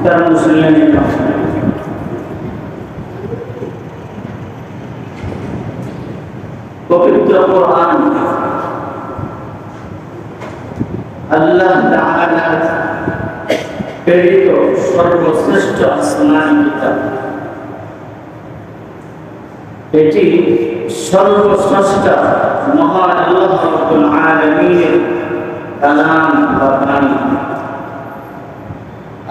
محترم مسلمين পবিত্র কোরআন আল্লাহ তাআলা প্রেরিত সর্বশ্রেষ্ঠ আসমানী কিতাব। এটি সর্বশ্রেষ্ঠ মহান আল্লাহ রাব্বুল আলামিনের কালাম বা বাণী।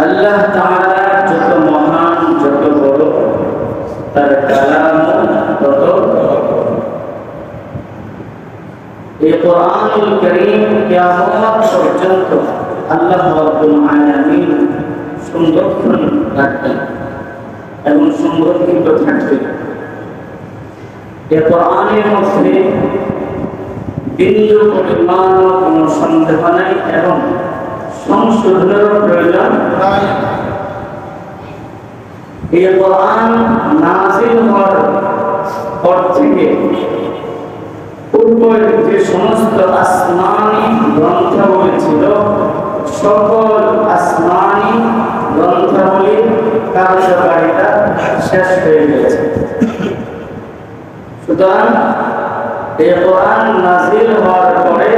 আল্লাহ তাআলা যত মহান, যত বড়, তার কালাম তত এই কোরআনুল কারীম কিয়ামত পর্যন্ত আল্লাহ রাব্বুল আলামিন সংরক্ষণ রাখবেন এবং সংরক্ষিত থাকবে। এই কোরআনের মধ্যে বিন্দু পরিমাণ কোনো সন্দেহ নাই এবং সংশোধনের প্রয়োজন নাই। এই কোরআন নাযিল হওয়ার পর থেকে পূর্বের যে সমস্ত আসমানী গ্রন্থাবলী ছিল, সকল আসমানী গ্রন্থাবলীর কার্যকারিতা শেষ হয়ে গেছে। সুতরাং এই কোরআন নাযিল হওয়ার পরে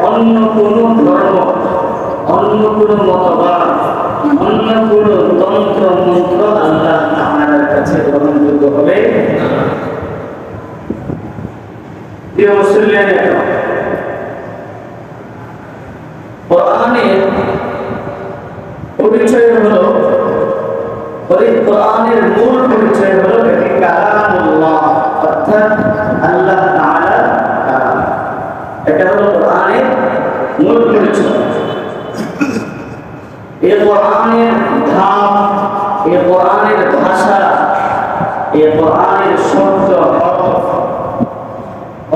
অন্য কোনো ধর্ম, অন্য কোনো মতবাদ, অন্য কোনো তন্ত্র মন্ত্র আল্লাহ তাআলার কাছে গ্রহণযোগ্য হবে না। প্রিয় মুসলিম, কোরআনের পরিচয় হলো, কোরআনের মূল পরিচয় হলো এটি কালামুল্লাহ, অর্থাৎ আল্লাহ তাআলার কালাম। এটা হলো কোরআনের মূল পরিচয়। এই কোরআনের ধাপ, এই কোরআনের ভাষা, এই কোরআনের শব্দ,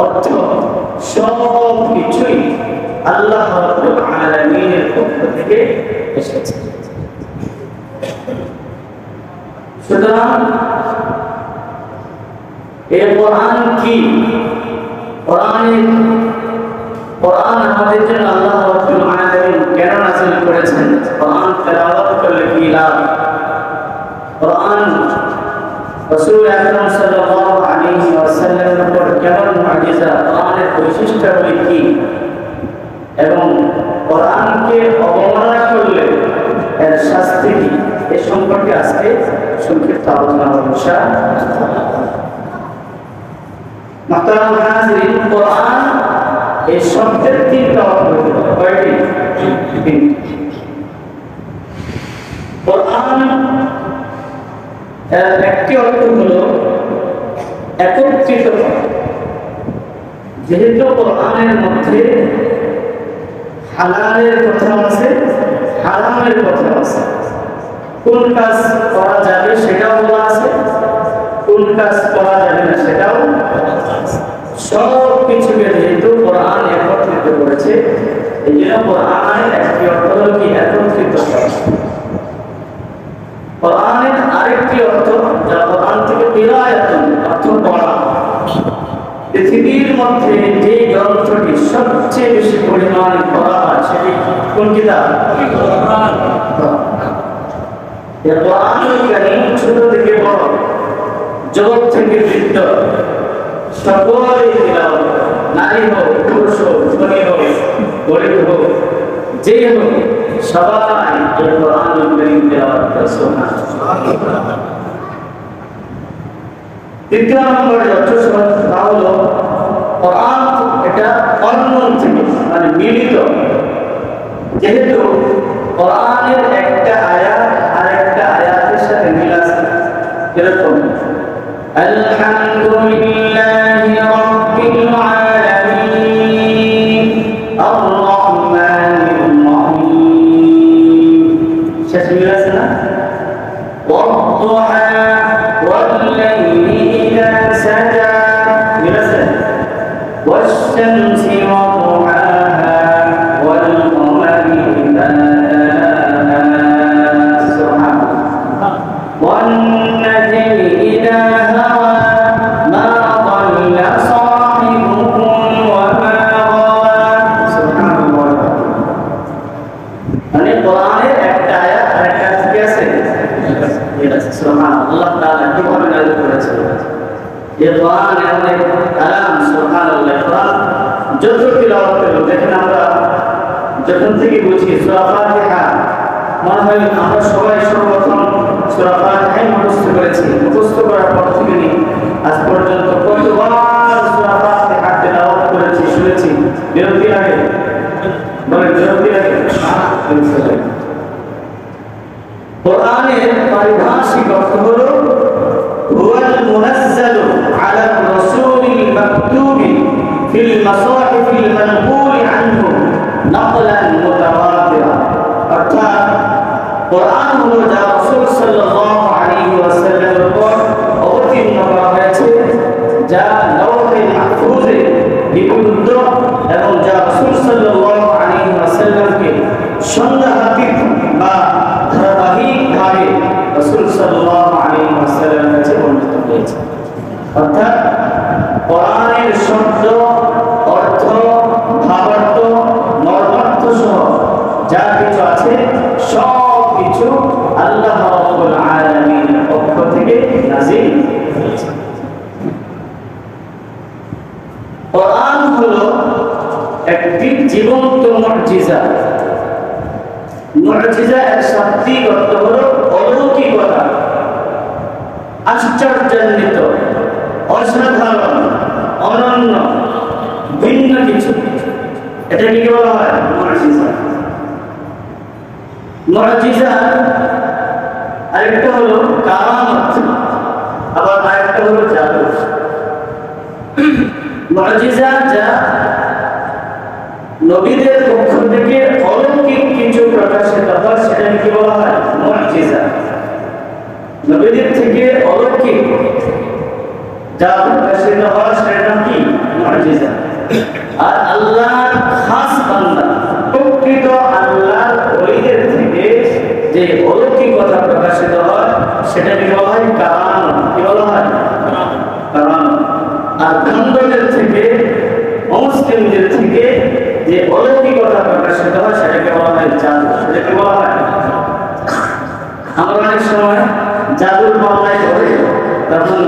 অর্থ সব কিছুই আল্লাহ রাব্বুল আলামিনের পক্ষ থেকে এসেছে। সুতরাং এই কোরআন কি? কোরআন আমাদের জন্য আল্লাহ রাব্বুল আলামিন কেন নাযিল করেছেন? কোরআন তেলাওয়াত করলে কি লাভ? কোরআন রাসূল আকরাম সাল্লাল্লাহু আলাইহি ওয়াসাল্লামের উপর কেমন মুআজিজা, কোরআনের বৈশিষ্ট্যাবলী কি, এবং কোরআনকে অবমাননা করলে এর শাস্তি কি, এ সম্পর্কে আজকে সংক্ষিপ্ত আলোচনা হবে ইনশাআল্লাহ। মুহতারাম হাজিরিন, কোরআন এই শব্দের তিনটা অর্থ, কয়টি? তিনটি। কোরআন এর একটি অর্থ হলো একত্রিত করা। যেহেতু কোরআনের মধ্যে হালালের কথা আছে, হারামের কথা আছে, কোন কাজ করা যাবে সেটাও বলা আছে, কোন কাজ করা যাবে না সেটাও আছে। সব কিছুকে যেহেতু কোরআন একত্রিত করেছে, এই জন্য কোরআনের একটি অর্থ হলো কি? একত্রিত করা। কোরআনের আরেকটি অর্থ, যা কোরআন থেকে কিরায়াতুন, অর্থ পড়া। পৃথিবীর মধ্যে যে গ্রন্থটি সবচেয়ে বেশি পরিমাণে পড়া হয় সেটি কোন কিতাব? কোরআন। এই কোরআনুল কারীম ছোট থেকে বড়, যুবক থেকে বৃদ্ধ সকলেই তিলাওয়াত, নারী হোক, পুরুষ হোক, ধনী হোক, গরিব হোক, যে হোক, সবাই এই কোরআনুল কারীম তিলাওয়াত করে। সুবহানাল্লাহ। দ্বিতীয় নম্বরে তা হলো কোরআন এটা অন্যন থেকে, মানে মিলিত। যেহেতু কোরআনের একটা আয়াত আরেকটা আয়াতের সাথে মিল আছে, যেরকম আলহামদুলিল্লাহি রাব্বিল আলামিন আর রহমানির রহিম, শেষ মিল আছে না? ওয়াদ-দুহা ওয়াল-লাইলি ইযা সাজা, মিল আছে? ওয়াশ-শামসি ওয়া-দুহাহা ওয়াল-কমারি ইযা তালাহা, সুবহানাল্লাহ, ওয়ান-নাজমি ইযা হাওয়া মা ضل صاحبكم وما غوى, সুবহানাল্লাহ। মানে কোরআনের একটা আয়াত আরেকটা থেকে আছে সুবহানাল্লাহ, আল্লাহ তাআলা কিভাবে নাযিল করেছেন। এই কোরআন এমন এক কালাম, সুবহানাল্লাহ। কোরআন যত তিলাওয়াত করব, দেখেন আমরা যখন থেকে বুঝি সূরা ফাতিহা, মনে হয় আমরা সবাই সর্বপ্রথম সূরা ফাতিহা মুখস্থ করেছি। মুখস্থ করার পর থেকে আজ পর্যন্ত কতবার সূরা ফাতিহা তিলাওয়াত করেছি, শুনেছি। বিরক্তি লাগে? বলে বিরক্তি লাগে? কোরআনের পারিভাষিক অর্থ হলো হুয়াল মুনাজ্জালু আলা রাসূলিল মাকতুবি ফিল মাসাহিফিল মানকুল আনহু নাকলান মুতাওয়াতিরা। অর্থাৎ কোরআন হলো যা রাসূল সাল্লাল্লাহু আলাইহি ওয়াসাল্লামের উপর অবতীর্ণ করা হয়েছে, যা লাওহে মাহফুজে লিপিবদ্ধ এবং যা রাসূল সাল্লাল্লাহু আলাইহি ওয়াসাল্লামকে সংঘাতিক বা ধারাবাহিকভাবে রাসূল সাল্লাল্লাহু আলাইহি ওয়াসাল্লামের কাছে বর্ণিত হয়েছে। অর্থাৎ কোরআনের শব্দ, অর্থ, ভাবার্থ, মর্মার্থ সহ যা কিছু আছে সব কিছু আল্লাহ রাব্বুল আলামিনের পক্ষ থেকে নাযিল হয়েছে। কোরআন হলো একটি জীবন্ত মুজিজা। মুজিজা এর শাব্দিক অর্থ হলো অলৌকিকতা, আশ্চর্যান্বিত, অসাধারণ, অনন্য, ভিন্ন কিছু। এটাকে কি বলা হয়? মুজিজা। মুজিজা আরেকটা হলো কারামত, আবার আরেকটা হলো জাদু। মুজিজা যা নবীদের পক্ষ থেকে অলৌকিক কিছু প্রকাশিত হয়, সেটাকে কি বলা হয়? মুজিজা। নবীদের থেকে অলৌকিক যা প্রকাশিত হয় সেটার নাম কি? মুজিজা। আর আল্লাহর খাস বান্দা, প্রকৃত আল্লাহর ওলিদের থেকে যে অলৌকিকতা প্রকাশিত হয় সেটাকে বলা হয় কারামত। কি বলা হয়? কারামত। আর ভণ্ডদের থেকে, অমুসলিমদের থেকে যে অলৌকিকতা প্রকাশিত হয় সেটাকে বলা হয় জাদু। সেটাকে বলা হয়, আমরা অনেক সময় জাদুর মামলায় ধরে তখন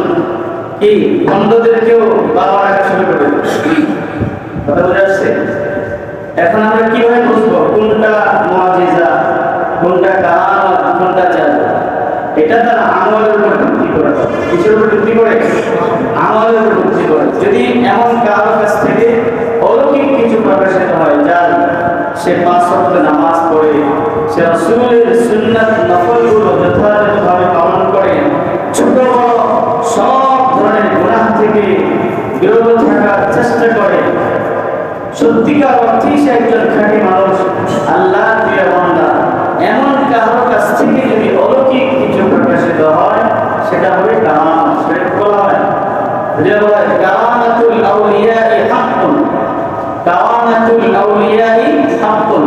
কি ভণ্ডদেরকেও বাবা রাখা শুরু করে। কথা বুঝে আসছে? এখন আমরা কিভাবে বুঝবো কোনটা মুজিজা, কোনটা কারামত, কোনটা জাদু? এটা তার আমলের উপর ভিত্তি করে। কিসের উপর ভিত্তি করে? আমলের উপর ভিত্তি করে। যদি এমন কারোর কাছ থেকে অলৌকিক কিছু প্রকাশিত হয়, যার সে ৫ ওয়াক্ত নামাজ পড়ে, সে রাসূলের সুন্নাত নফলগুলো যথাযথভাবে পালন করে, ছোট বড় সব ধরনের গুনাহ থেকে বিরত থাকার চেষ্টা করে, সত্যিকার অর্থেই সে একজন খাঁটি মানুষ, আল্লাহর প্রিয় বান্দা, এমন কারোর কাছ থেকে যদি অলৌকিক কিছু প্রকাশিত হয় সেটা হবে কারামত। সেটা বলা হয় কারামাতুল আউলিয়াই হাক্কুন। কারামাতুল আউলিয়াই হাক্কুন।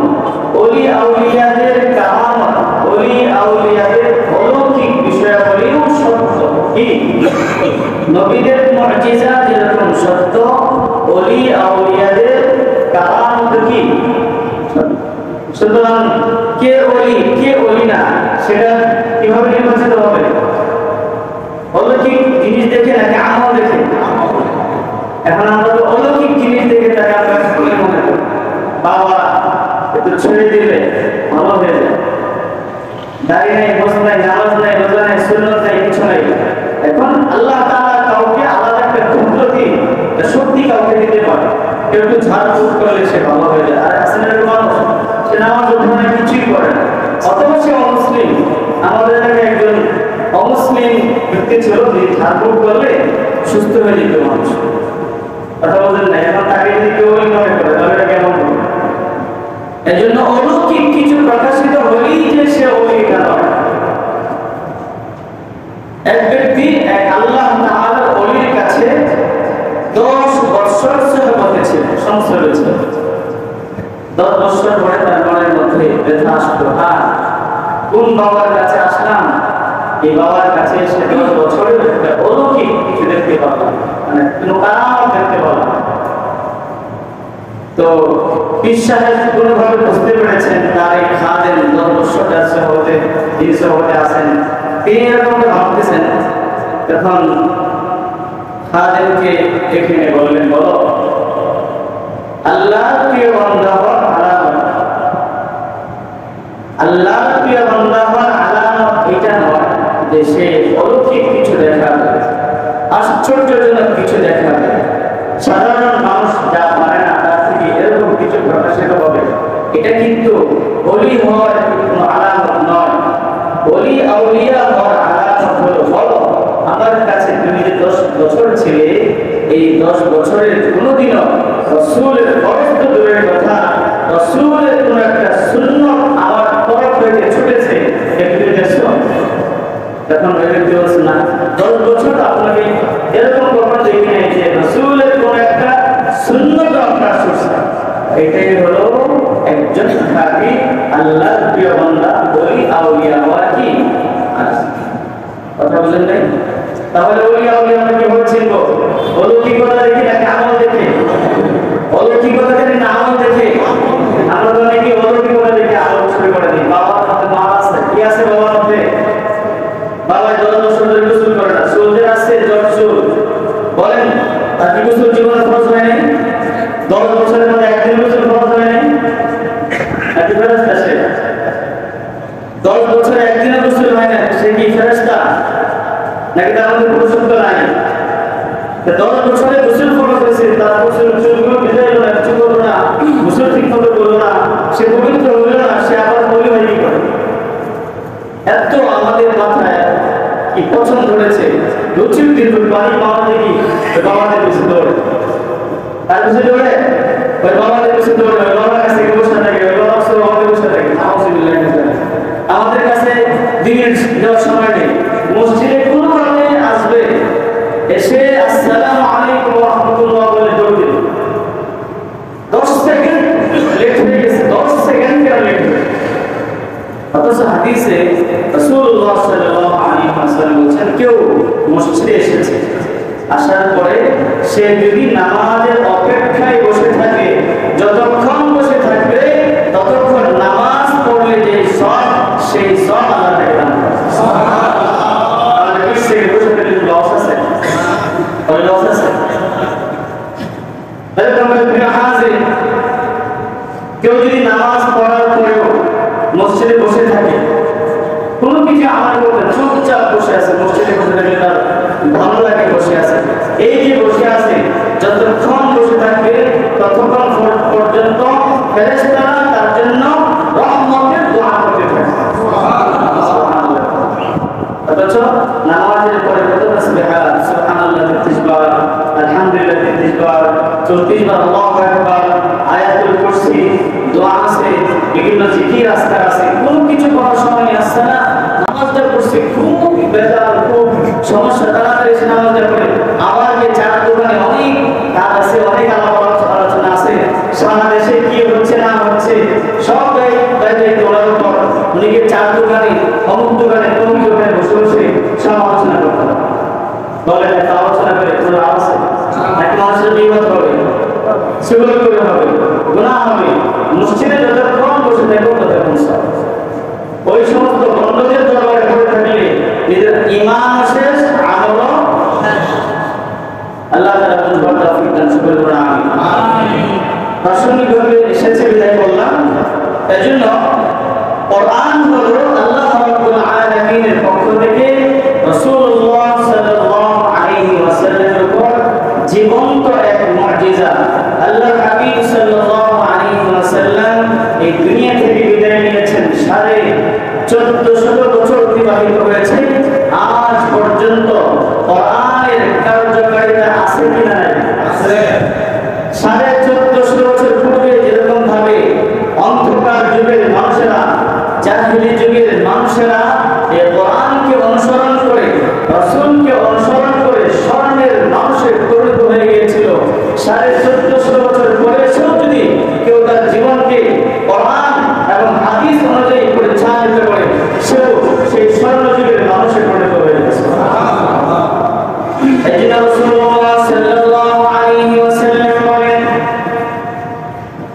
ওলি আউলিয়াদের কারামত, ওলি আউলিয়াদের অলৌকিক বিষয়াবলীও সত্য। কি? নবীদের মুজিজা যেরকম সত্য, ওলি আউলিয়াদের কারামত কি? সুতরাং কে ওলি কে ওলি না সেটা কিভাবে নির্বাচিত হবে? অলৌকিক জিনিস দেখে নাকি আমল দেখে? এখন আমরা তো অলৌকিক জিনিস দেখে তাকে আমরা মনে করি বাবা একটু ছেড়ে দিলে ভালো হয়ে যায়, দাঁড়িয়ে নেই, বস নাই, নামাজ নাই, রোজা নাই, সুন্নত নাই, কিছু নাই। এখন আল্লাহ তাআলা কাউকে আলাদা একটা কুদরতি শক্তি কাউকে দিতে পারে। কেউ একটু ঝাড়ফুঁক করলে সে ভালো হয়ে যায়। আর আসলে মানুষ সে নামাজ ওখানে কিছুই করে না, অথবা সে অমুসলিম। আমাদের এলাকায় একজন অমুসলিম ব্যক্তি ছিল, যে ঝাড়ফুঁক করলে সুস্থ হয়ে যেত মানুষ। কথা বলছেন না? এখন তাকে যদি কেউ মনে করে তাহলে এটা কেমন হবে? এই জন্য অলৌকিক কিছু প্রকাশিত হলেই যে সে অলৌকিক নয়। এক ব্যক্তি এক আল্লাহ তাআলার ওলির কাছে 10 বছর সহবতে ছিল, সংসারে ছিল। 10 বছর পরে তার মনের মধ্যে ব্যথা আসতো, আর কোন বাবার কাছে আসলাম, এই বাবার কাছে এসে 10 বছরের একটা অলৌকিক কিছু দেখতে পারলাম, মানে কোনো কারামত দেখতে পারলাম। তো পীর সাহেব কোনোভাবে বুঝতে পেরেছেন তার এই খাদেম 10 বছর সহবতে আসেন, তিনি এরকম ভাবতেছেন, তখন খাদেমকে এখানে বললেন, বলো আল্লাহর প্রিয় বান্দা হওয়ার আলামত, আল্লাহর প্রিয় বান্দা হওয়ার আলামত এটা নয় যে সে অলৌকিক কিছু দেখাবে, আশ্চর্যজনক কিছু দেখাবে, সাধারণ মানুষ যা পারে না তার থেকে এরকম কিছু প্রকাশিত হবে। এটা কিন্তু ওলি হওয়ার কোনো আলামত নয়। ওলি আউলিয়া হওয়ার আলামত হলো, বলো আমার কাছে তুমি যে 10 বছর ছিলে, এই 10 বছরের কোনোদিনও রাসূলের বয়স তো দূরের কথা, রাসূলের কোনো একটা সুন্নাত আমার তরফ থেকে ছুটেছে, একটু দেখছো? তখন ওই ব্যক্তি বলছে, না 10 বছর আপনাকে এরকম কখনো দেখি নাই যে রাসূলের কোনো একটা সুন্নাত আপনার ছুটছে। এটাই হলো একজন খাঁটি আল্লাহর প্রিয় বান্দা, ওলি আউলিয়া হওয়ার কি কথা বুঝলেন নাই? তাহলে ওলি আউলিয়া আমরা কিভাবে চিনব? অলৌকিকতা দেখি নাকি আমল দেখে? অলৌকিকতা দেখি না আমল দেখে? আমরা তো নাকি অলৌকিকতা দেখে আমল শুরু করে দিই। বাবা মা আছে, কি আছে বাবার মধ্যে? বাবা 10 বছর ধরে গোসল করে না, চুলদের আসছে জ্বর চুল, বলেন তার কি গোসল জীবনে খরচ হয় নাই? 10 বছরের মধ্যে একদিন গোসল খরচ হয় নাই? নাকি ফেরেশতা সে? 10 বছরে একদিনও গোসল হয় না, সে কি ফেরেশতা? নাকি তার মধ্যে পরিশুদ্ধ নাই? 10 বছরে গোসল খরচ হয়েছে, তার চুলগুলো ভিজে এলো না, কিছু করলো না, গোসল ঠিক মতো করলো না, সে পবিত্র হলো না, সে আবার বলি হয় কি করে? এত আমাদের মাথায় কি পছন্দ ধরেছে, লুচির দিন পানি পাওয়া দেখি বাবাদের পিছনে দৌড়ে, তার পিছনে দৌড়ে ওই বাবাদের পিছনে দৌড়ে, ওই বাবার কাছে বসে থাকে, ওই বাবার সাথে আমাদের বসে থাকে। আমাদের কাছে দিনের দেওয়ার সময় নেই, মসজিদে কোনো কারণে আসবে, এসে আসসালামু আলাইকুম ওয়া রাহমাতুল্লাহ বলে দৌড় দিল, 10 সেকেন্ড লেট হয়ে গেছে, 10 সেকেন্ড কেন লেট হয়ে? অথচ হাদিসে রাসূলুল্লাহ সাল্লাল্লাহু আলাইহি ওয়াসাল্লাম বলেছেন, কেউ মসজিদে এসেছে, আসার পরে সে যদি নামাজের অপেক্ষায় বসে থাকে, যতক্ষণ বসে থাকবে ততক্ষণ নামাজ পড়লে যে সওয়াব, সেই সওয়াব আল্লাহ তাআলা দান করেন। সুবহানাল্লাহ। আমাদের বিশ্বে বসে থাকলে লস আছে, ওই লস আছে। এরকম প্রিয় হাজির, কেউ যদি নামাজ পড়ার পরেও মসজিদে বসে থাকে, কোনো কিছু আমার করতে চুপচাপ বসে আছে, মসজিদে বসে থাকলে তার ভালো লাগে, বসে আছে, এই যে বসে আছে যতক্ষণ বসে থাকবে ততক্ষণ পর্যন্ত ফেরেশতারা তার জন্য রহমতের দোয়া করতে থাকে। সুবহানাল্লাহ। অথচ নামাজের পরে কত তাসবিহাত, সুবহানাল্লাহ 33 বার, আলহামদুলিল্লাহ 33 বার, 34 বার আল্লাহু আকবার, আয়াতুল কুরসি, দোয়া আছে, বিভিন্ন জিকির আজকার আছে, কোনো কিছু করার সময় আসছে না, নামাজটা পড়ছে খুব বেজার, খুব সমস্যা, তাড়াতাড়ি এসে নামাজটা পড়ে, আবার যে চার দোকানে অনেক কাজ আছে, অনেক আলোচনা আছে, সারা দেশে কি হচ্ছে না হচ্ছে সব দায়িত্ব ওনার উপর, উনিকে চার দোকানে, অমুক দোকানে, তমুক দোকানে বসে বসে সব আলোচনা করতে হবে। বলেন একটা আলোচনা করে কোনো আছে নাকি? মানুষের বিপদ হবে, সেগুলো করে হবে, গুনাহ হবে। মসজিদে যতক্ষণ বসে থাকবো ততক্ষণ সব। ওই সমস্ত বন্ধদের দরবারে পড়ে থাকলে নিজের ঈমান শেষ, আমলও শেষ। আল্লাহ তাআলা বুঝবার তৌফিক দান করুন, আমিন। প্রাসঙ্গিকভাবে এসেছে বিদায় বললাম। এজন্য কোরআন হলো আল্লাহ রাব্বুল আলামিনের পক্ষ থেকে রাসূলুল্লাহ সাল্লাল্লাহু আলাইহি ওয়াসাল্লামের উপর জীবন্ত এক মুজিজা। আল্লাহর হাবিব সাল্লাল্লাহু আলাইহি ওয়াসাল্লাম এই দুনিয়া থেকে বিদায় নিয়েছেন, 1450 বছর অতিবাহিত হয়েছে, আজ পর্যন্ত কোরআনের কার্যকারিতা আছে কিনা? আছে। 1450 বছর পূর্বে যেরকম ভাবে অন্ধকার যুগের মানুষেরা, জাহেলি যুগের মানুষেরা এই কোরআনকে অনুসরণ করে, রাসূলকে অনুসরণ করে স্বর্ণের মানুষে পরিণত হয়ে গিয়েছিল, 1450 বছর পরে এসেও যদি কেউ তার জীবনকে কোরআন এবং হাদিস অনুযায়ী পরিচালিত করে, সেও সেই স্বর্ণ যুগের মানুষে পরিণত হয়ে গেছে। এই জন্য রাসূলুল্লাহ সাল্লাল্লাহু আলাইহি ওয়াসাল্লাম বলেন,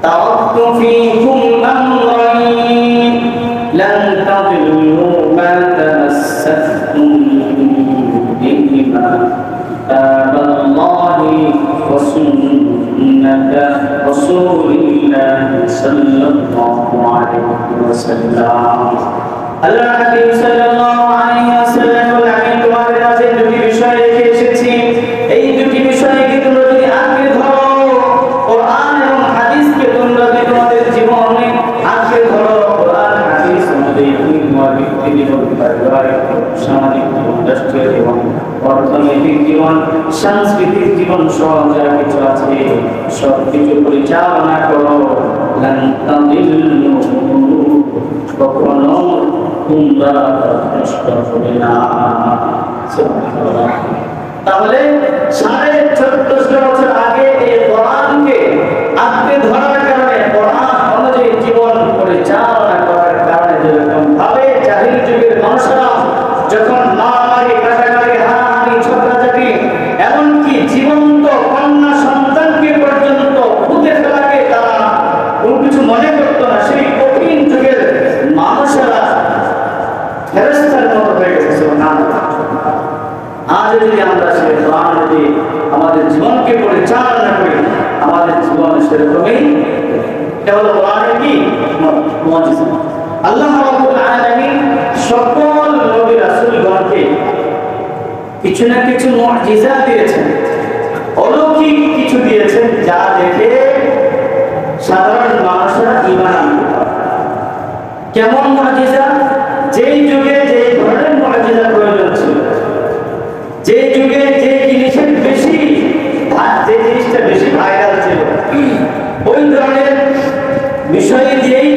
তাওয়াক্কু ফীকুম আমরাইন লান তাদিল্লু كتاب الله وسنة رسول الله صلى الله عليه وسلم আল্লাহ হাবিব সাল্লাল্লাহু আলাইহি ওয়াসাল্লাম বলেন আমি তোমাদের কাছে দুটি বিষয় রেখে এসেছি এই দুটি বিষয়কে তোমরা যদি আঁকড়ে ধরো কোরআন এবং হাদিসকে তোমরা যদি তোমাদের জীবনে আঁকড়ে ধরো কোরআন হাদিস অনুযায়ী তুমি তোমার ব্যক্তি জীবন পারিবারিক সামাজিক জীবন রাষ্ট্রীয় জীবন অর্থনৈতিক জীবন সাংস্কৃতিক জীবন সহ যা কিছু আছে সব কিছু পরিচালনা করো লান তাদিল্লু কখনো তোমরা নষ্ট হবে না। তাহলে 1450 বছর আগে এই কোরআনকে আঁকড়ে ধরার কারণে কোরআন অনুযায়ী জীবন পরিচালনা করার কারণে যেরকম ভাবে জাহিল যুগের মানুষরা যখন মারামারি কাটাকাটি হানাহানি ঝগড়াঝাটি এমনকি জীবন্ত কন্যা সন্তানকে পর্যন্ত পুঁতে ফেলাকে তারা কোনো কিছু মনে করত না, সেই কঠিন যুগের মানুষেরা ফেরেশতার মতো হয়ে গেছে। আজ যদি আমরা সে কোরআন যদি আমাদের জীবনকে পরিচালনা করি আমাদের জীবন সেরকমই। এটা হলো কোরআনের কি মুজিজা। আল্লাহ রাব্বুল আলামিন সকল নবী রাসূলগণকে কিছু না কিছু মুজিজা দিয়েছেন, অলৌকিক কিছু দিয়েছেন যা দেখে সাধারণ মানুষরা ঈমান আনতে পারে। কেমন মুজিজা? যেই যুগে যে ধরনের মুজিজা প্রয়োজন ছিল, যে যুগে যে জিনিসের বেশি যে জিনিসটা বেশি ভাইরাল ছিল ওই ধরনের বিষয় দিয়েই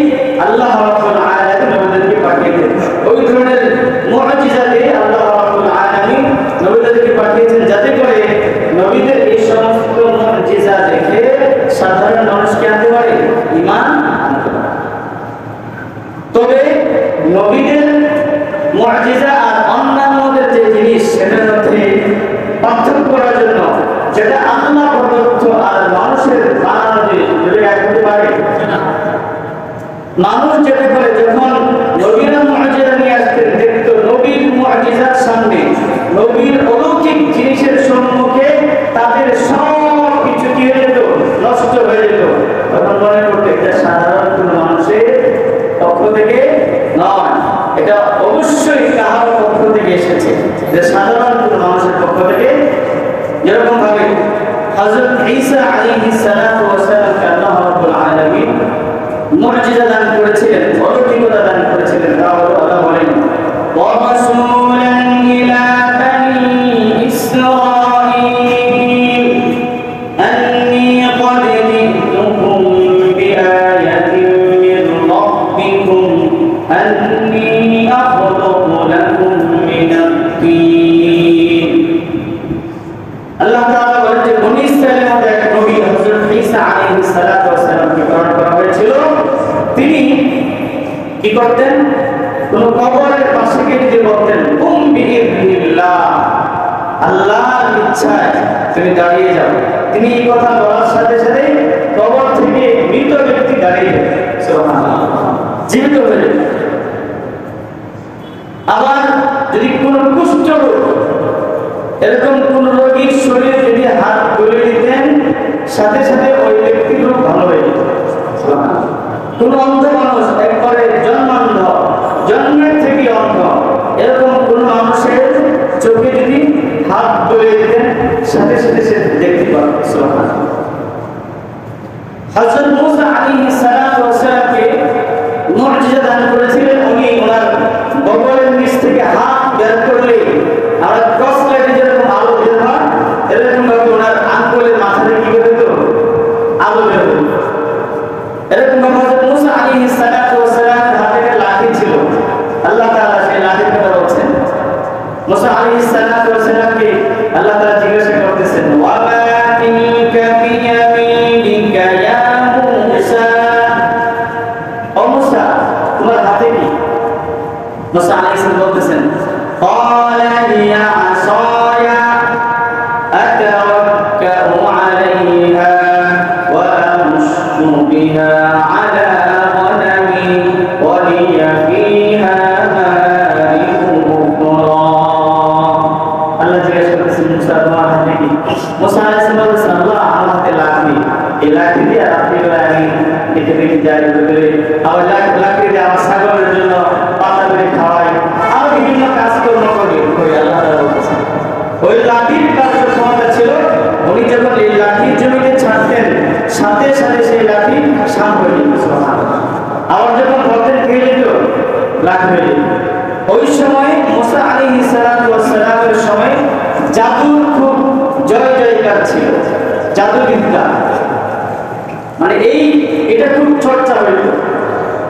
আল্লাহ রাব্বুল আলামিন নবীদেরকে পাঠিয়েছেন। ওই ধরনের মুজিজা দিয়ে আল্লাহ রাব্বুল আলামিন নবীদেরকে পাঠিয়েছেন যাতে করে নবীদের এই সমস্ত মুজিজা দেখে সাধারণ মানুষ কি আনতে পারে? ঈমান আনতে পারে। তবে নবীদের মুজিজা আর অন্যান্যদের যে জিনিস সেটার মধ্যে পার্থক্য করার জন্য যেটা আল্লাহ প্রদত্ত আর মানুষের বানানো জিনিস দুটো এক হতে পারে না। মানুষ যেটা করে যখন নবীরা মুজিজা নিয়ে আসতেন দেখতো নবীর মুজিজার সামনে নবীর অলৌকিক জিনিসের সম্মুখে তাদের সব কিছু কি হয়ে যেত? নষ্ট হয়ে যেত। তখন মনে করতো এটা সাধারণ কোনো মানুষের পক্ষ থেকে নয়, এটা অবশ্যই কাহার পক্ষ থেকে এসেছে, যে সাধারণ কোনো মানুষের পক্ষ থেকে। যেরকম ভাবে হযরত ঈসা আলাইহিস সালাতু ওয়াস সালামকে আল্লাহ রাব্বুল আলামিন মুজিজা দান করেছিলেন, অলৌকিকতা দান করেছিলেন। তা হলো আল্লাহ বলেন ওয়া রাসূলান ইলা বানি ইসরাঈল আন্নী ক্বাদ জি'তুকুম বিআয়াতিন মির রাব্বিকুম আন্নী আখলুকু লাকুম মিনাত তিন। আল্লাহ তাআলা বলেন যে বনী ইসরাঈলের মধ্যে এক নবী হযরত ঈসা আলাইহিস সালাতু ওয়াস সালামকে প্রেরণ করা হয়েছিল। তিনি কি করতেন? কোন কবরের পাশে গিয়ে বলতেন কুম বিইযনিল্লাহ, আল্লাহর ইচ্ছায় তুমি দাঁড়িয়ে যাও। তিনি এই কথা বলার সাথে সাথে কবর থেকে মৃত ব্যক্তি দাঁড়িয়ে যায়, সুবহানাল্লাহ, জীবিত হয়ে যায়। আবার যদি কোন কুষ্ঠ রোগ এরকম কোন রোগীর শরীরে যদি হাত তুলে দিতেন সাথে সাথে ওই ব্যক্তির রোগ ভালো হয়ে যেত। কোন অন্ধ মানুষ একবারে জন্মান্ধ, জন্মের থেকে অন্ধ, এরকম কোন মানুষের চোখে যদি হাত তুলে দিতেন সাথে সাথে সে দেখতে পারত। সুবহানাল্লাহ। হযরত মুসা আলাইহিস সালাতু ওয়াস সালামকে মুজিজা দান করেছিলেন। উনি ওনার বগলের নিচ থেকে হাত বের করলে আমরা ক্রস লাইটে যেরকম আলো বের হয় এরকম ভাবে ওনার আঙ্গুলের মাথায় কি করে দিত? আলো বের হতো। এরকম ভাবে হযরত মুসা আলাইহিস সালাতু ওয়াস সালামের হাতে একটা লাঠি ছিল। আল্লাহ তাআলা সেই লাঠির কথা বলছেন। মুসা আলাইহিস সালাতু ওয়াস সালামকে আল্লাহ তাআলা জিজ্ঞাসা করতেছেন ওয়া মা তিলকা বিয়ামিনিকা ইয়া মুসা, ও মুসা তোমার হাতে কি? মুসা আলাইহিস সালাম বলতেছেন ক্বালা হিয়া আসায়া আতাওয়াক্কাউ আলাইহা ওয়া আমশু বিহা আলা গনামি ওয়া লিয়া ফিহা মারিবু উখরা। আল্লাহ জিজ্ঞাসা সময় মুসা আলাইহিস সালামের সময় জাদুর খুব জয় জয়কার ছিল, জাদুবিদ্যা মানে এটা খুব চর্চা হইত।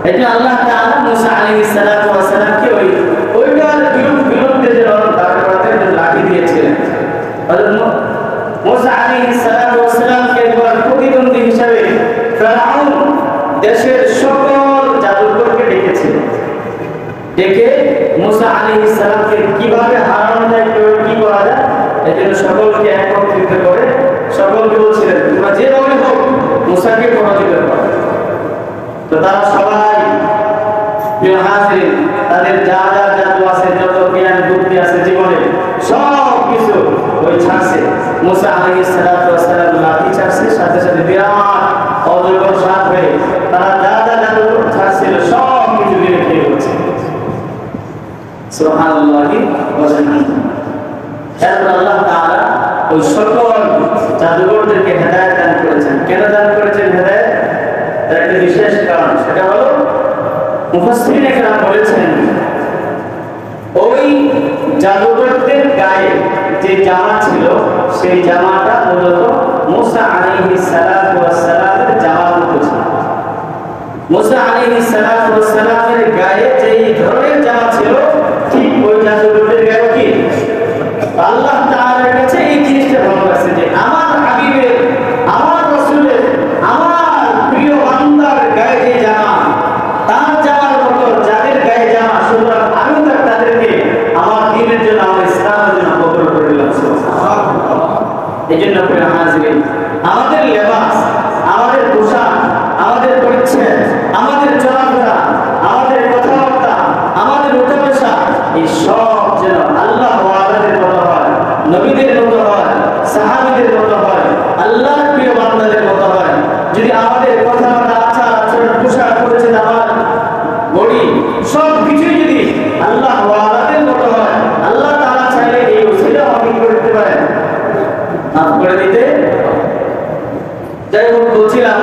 এটা আল্লাহ তাআলা মুসা আলাইহিস সালামকে ওইটার বিরুদ্ধে যে দাঁড় করাতে লাঠি দিয়েছিলেন। মুসা আলাইহিস সালামকে একবার প্রতিদ্বন্দ্বী হিসাবে ফিরআউন দেশের সকল জাদুকরকে ডেকেছিল। ডেকে মুসা আলাইহিস সালামকে কিভাবে হারানো যায়, কি করা যায়, এজন্য সকলকে একত্রিত করে সকলকে বলছিলেন তোমরা যেভাবে হোক মুসাকে পরাজিত করো। তো তারা সবাই তাদের যা যা জাদু আছে, যত জ্ঞান বুদ্ধি আছে জীবনে সব কিছু ওই ছাড়ছে। মুসা আলাইহিস সালাম লাঠি ছাড়ছে, সাথে সাথে বিরাট অজগর সাপ হয়ে তারা যা যা জাদু ছাড়ছিল সব কিছু দিয়ে খেয়ে বলছে সুবহানাল্লাহি ওয়া বিহামদিহি। এরপর আল্লাহ তাআলা ওই সকল জাদুকরদেরকে হেদায়েত দান করেছেন। কেন দান করেছেন হেদায়েত? তার একটা বিশেষ কারণ, সেটা হলো মুফাসসিরিনে কেরাম বলেছেন ওই জাদুকরদের গায়ে যে জামা ছিল সেই জামাটা মূলত মুসা আলাইহিস সালামের জামার মতো ছিল। মুসা আলাইহিস সালামের গায়ে যেই ধরনের জামা ছিল ঠিক ওই জাদুকরদের গায়ে কি আল্লাহ তাআলার কাছে এই জিনিসটা ভালো লাগছে যে আমার হাবিবের, আমার রাসূলের, আমার প্রিয় বান্দার গায়ে যে জামা তার জামার মতো যাদের গায়ে জামা, সুতরাং আমি তাদেরকে আমার দ্বীনের জন্য, আমার ইসলামের জন্য কবুল করে নিলাম। সুবহানাল্লাহ। এজন্য প্রিয় হাজিরিন, আমাদের লেবাস, আমাদের পোশাক, আমাদের পরিচ্ছদ, আমাদের চলাফেরা, আমাদের কথাবার্তা, আমাদের উঠা-বসা, এই সব যেন আল্লাহ ওয়ালাদের মতো হয়, নবীদের মতো হয়, সাহাবীদের মতো হয়, আল্লাহর প্রিয় বান্দাদের মতো হয়। যদি আমাদের কথাবার্তা, আচার আচরণ, পোশাক, পরিচ্ছদ, আমার বডি সব কিছুই যদি আল্লাহ ওয়ালাদের মতো হয়, আল্লাহ তাআলা চাইলে এই ওসিলা আমাকে করতে পারেন, মাফ করে দিতে। যাই হোক, বলছিলাম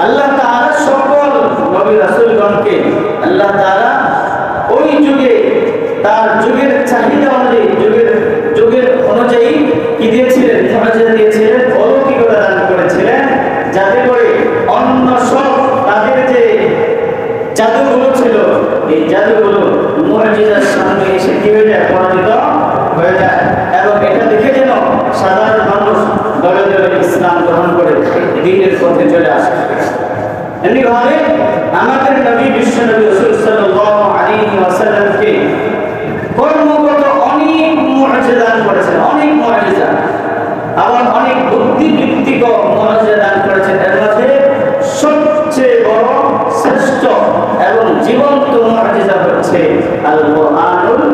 আল্লাহ তাআলা সকল নবী রাসূলগণকে আল্লাহ তাআলা ওই যুগে তার যুগের চাহিদা অনুযায়ী, যুগের অনুযায়ী কি দিয়েছিলেন? মুআজিজা দিয়েছিলেন, অলৌকিকতা দান করেছিলেন, যাতে করে অন্য সব তাদের যে জাদুগুলো ছিল এই জাদুগুলো মুআজিজার সামনে এসে কি হয়ে যায়? পরাজিত হয়ে যায়। এবং এটা দেখে যেন সাধারণ মানুষ দলে দলে ইসলাম গ্রহণ করে দ্বীনের পথে চলে আসে। এমনিভাবে আমাদের নবী বিশ্বনবী রাসূল সাল্লাল্লাহু আলাইহি ওয়াসাল্লামকে কর্মগত অনেক মুআজিজা দান করেছেন, অনেক মুআজিজা, আবার অনেক বুদ্ধিবৃত্তিক মুআজিজা দান করেছেন। এর মধ্যে সবচেয়ে বড়, শ্রেষ্ঠ এবং জীবন্ত মুআজিজা হচ্ছে আল কোরআনুল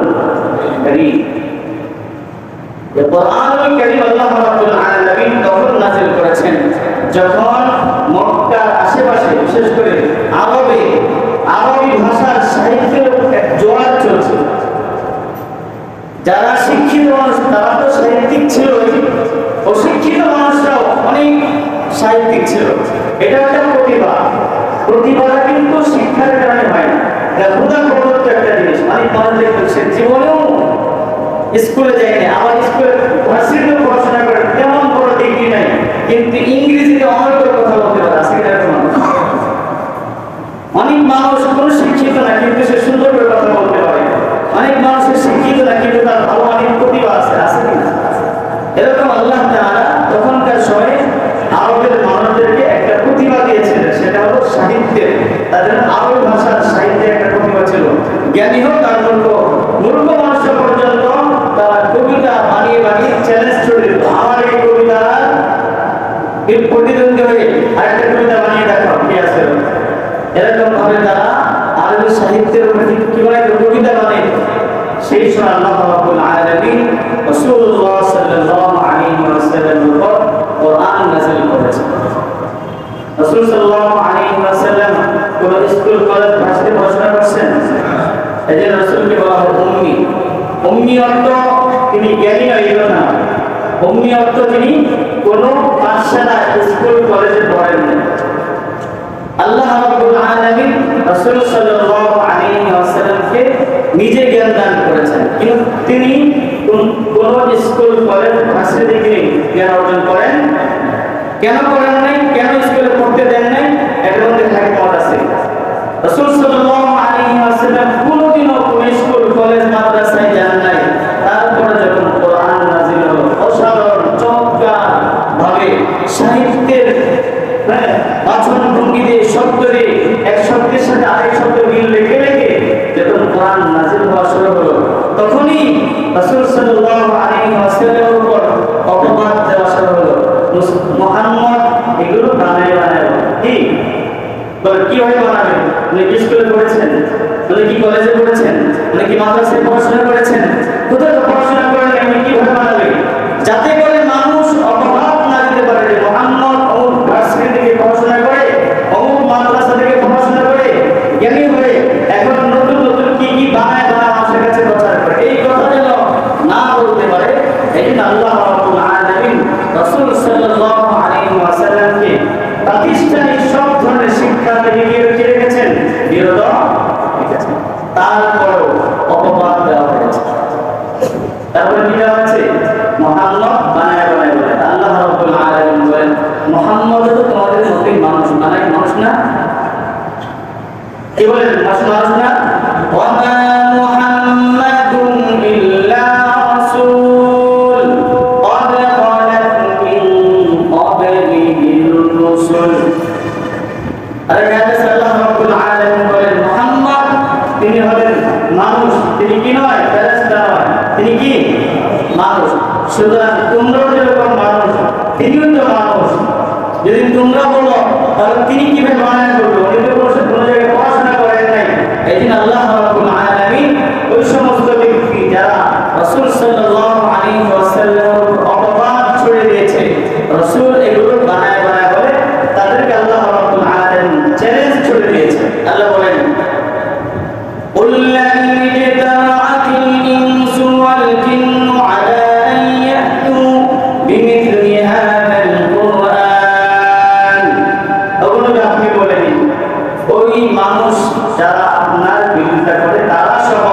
কারীম। এই কোরআনুল কারীম আল্লাহ রাব্বুল আলামিন তখন নাযিল করেছেন যখন মক্কার আশেপাশে, বিশেষ করে আরবি ভাষার সাহিত্যের এক জোয়ার চলছে। যারা শিক্ষিত মানুষ তারা তো সাহিত্যিক ছিল, অশিক্ষিত মানুষরাও অনেক সাহিত্যিক ছিল। এটা একটা প্রতিভা কিন্তু শিক্ষার কারণে হয় না, এটা খোদা প্রদত্ত একটা জিনিস। অনেক মানুষ দেখছেন জীবনেও স্কুলে যায়নি, আমার স্কুলে ভার্সিটিতে পড়াশোনা করে তেমন বড় ডিগ্রি নাই, কিন্তু ইংরেজিতে অনেক কথা বলতে পারে। আজকে অনেক মানুষ কোনো শিক্ষিত না কিন্তু সে সুন্দর করে কথা বলতে পারে। অনেক মানুষের শিক্ষিত না কিন্তু তার ভালো অনেক প্রতিভা আছে, আছে কিনা? এরকম আল্লাহ তাআলা তখনকার সময়ে আরবের মানুষদেরকে একটা প্রতিভা দিয়েছিলেন, সেটা হলো সাহিত্যের। তাদের আরবি ভাষার সাহিত্যে একটা প্রতিভা ছিল। জ্ঞানী হোক আর মূর্খ মানুষ পর্যন্ত তারা কবিতা বানিয়ে চ্যালেঞ্জ করে দিত, আমার এই কবিতা প্রতিদ্বন্দ্বী হয়ে আরেকটা কবিতা বানিয়ে দেখাও, কি আছে? এরকম ভাবে তারা আরবি সাহিত্যের উপর কি বানাইত? কবিতা বানাইত। সেই সময় আল্লাহ রাব্বুল আলামিন রাসূলুল্লাহ সাল্লাল্লাহু আলাইহি ওয়াসাল্লামের উপর কোরআন নাযিল করেছেন। রাসূল সাল্লাল্লাহু আলাইহি ওয়াসাল্লাম কোন স্কুল, কলেজ, ভার্সিটি পড়াশোনা করছেন? এজন্য রাসূলকে বলা হয় উম্মি। উম্মি অর্থ তিনি জ্ঞানী নয়, এগুলো না। উম্মি অর্থ তিনি কোনো পাঠশালা, স্কুল, কলেজে পড়েন না। আল্লাহ রাব্বুল আলামিন রাসূল সাল্লাল্লাহু আলাইহি ওয়াসাল্লামকে নিজে জ্ঞান দান করেছেন, কিন্তু তিনি কোন স্কুল কলেজ ভার্সিটি থেকে জ্ঞান অর্জন করেন? কেন করেন নাই? কেন স্কুলে পড়তে দেন নাই? এর মধ্যে হিকমত আছে। রাসূল সাল্লাল্লাহু আলাইহি ওয়াসাল্লাম কোনদিনও কোন স্কুল কলেজ মাদ্রাসায় যান নাই। তারপরে যখন কোরআন নাযিল হলো, অসাধারণ চমৎকার ভাবে সাহিত্যের বাচন ভঙ্গিতে শব্দে এক শব্দের সাথে আরেক শব্দ মিল রেখে রেখে যখন কোরআন নাযিল হওয়া শুরু হলো, তখনই রাসূল সাল্লাল্লাহু আলাইহি ওয়াসাল্লামের উপর অপবাদ দেওয়া শুরু হলো। মুহাম্মদ এগুলো বানায় বানায় কি বলে, কিভাবে বানাবেন? উনি কি স্কুলে পড়েছেন? উনি কি কলেজে পড়েছেন? উনি কি মাদ্রাসায় পড়াশোনা করেছেন? কোথায় পড়াশোনা করেন? উনি কিভাবে বানাবেন? যাতে করে মানুষ অপবাদ না দিতে পারে যে মুহাম্মদ অমুক ভার্সিটি থেকে পড়াশোনা করে, অমুক মাদ্রাসা থেকে পড়াশোনা করে জ্ঞানী হয়ে এখন নতুন নতুন কি কি বানায় বানায় মানুষের কাছে প্রচার করে, এই কথা যেন না বলতে পারে। এই জন্য আল্লাহ রাব্বুল আলামিন রাসূল সাল্লাল্লাহু আলাইহি ওয়াসাল্লামকে প্রাতিষ্ঠানিক সব ধরনের শিক্ষা থেকে কি রেখেছেন? বিরত রেখেছেন। তারপরও অপবাদ দেওয়া হয়েছে। তারপরে কি দেওয়া হয়েছে? মুহাম্মদ বানায় বানায় বলে। আল্লাহ রাব্বুল আলামিন বলেন, মুহাম্মদ তো তোমাদের মতই মানুষ, বানায় মানুষ না। কি বলেন? মানুষ না। ওয়া মা মুহাম্মাদুন ইল্লা রাসূল ক্বাদ খালাত মিন ক্বাবলিহির রুসুল। আরে কাছে আল্লাহ রাব্বুল আলামিন বলেন, মুহাম্মদ তিনি হলেন মানুষ, তিনি কি নয়? ফেরেশতা নয়, তিনি কি মানুষ। সুতরাং তোমরাও যেরকম মানুষ, তিনিও তো মানুষ। যদি তোমরা বলো তাহলে তিনি কিভাবে বানায় করবে? উনি তো কোনো জায়গায় পড়াশোনা করেন নাই। এই জন্য আল্লাহ রাব্বুল আলামিন ওই সমস্ত ব্যক্তি যারা রাসূল সাল্লাল্লাহু আলাইহি ওয়াসাল্লামের অপবাদ ছড়িয়ে দিয়েছে, রাসূল এগুলো বানায় বানায় বলে, তাদেরকে আল্লাহ রাব্বুল আলামিন চ্যালেঞ্জ ছড়িয়ে দিয়েছে। আল্লাহ বলেন, قُلْ لَنِ اجْتَمَعَتِ الْإِنسُ وَالْجِنُّ عَلَىٰ أَن يَأْتُوا بِمِثْلِ هَٰذَا الْقُرْآنِ। আপনি বলেন, ওই মানুষ যারা আপনার বিরোধিতা করে, তারা সহ